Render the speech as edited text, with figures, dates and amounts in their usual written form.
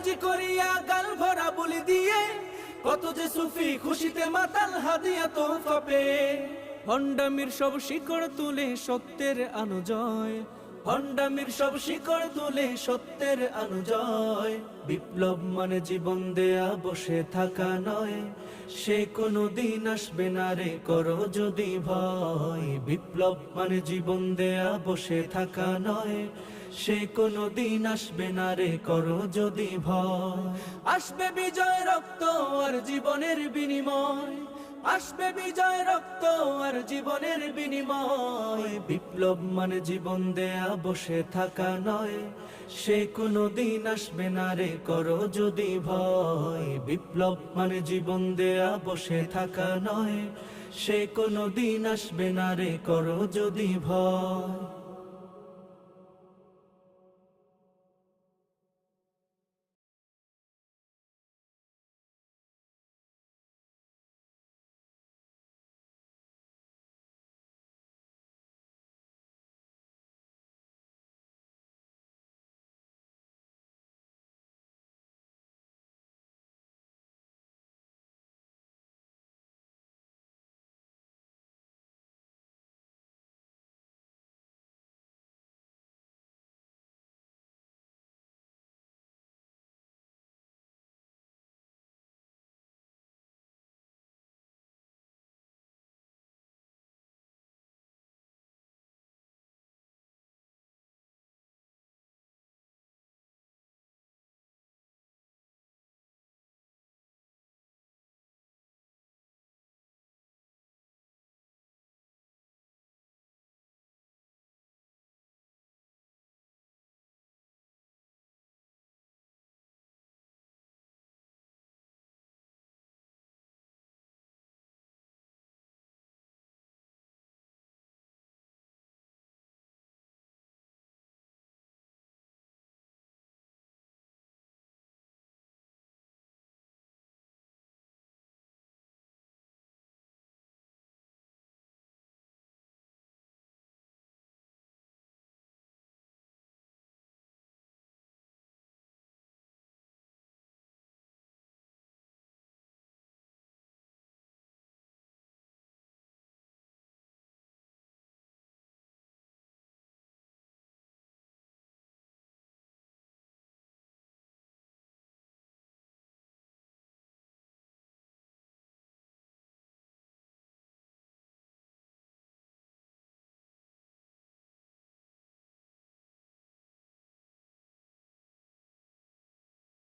হাজি করিয়া গাল ভরা বলি দিয়ে, কত যে সুফি খুশিতে মাতাল হাদিয়া তোহফা পেয়ে। ভণ্ডামির সব শিকড় তুলে সত্যের অনুজয়, ভণ্ডামির সব শিকড় তুলে সত্যের অনুজয়। বিপ্লব মানে জীবন দেয়া বসে থাকা নয়, সে কোনো দিন আসবে না রে করো যদি ভয়। বিপ্লব মানে জীবন দেয়া বসে থাকা নয়, সে কোনো দিন আসবে না রে করো যদি ভয়। আসবে বিজয় রক্ত আর জীবনের বিনিময়, আসবে বিজয় রক্ত আর জীবনের বিনিময়। বিপ্লব মানে জীবন দেয়া বসে থাকা নয়, সে কোনো দিন আসবে না রে করো যদি ভয়। বিপ্লব মানে জীবন দেয়া বসে থাকা নয়, সে কোনো দিন আসবে না রে করো যদি ভয়।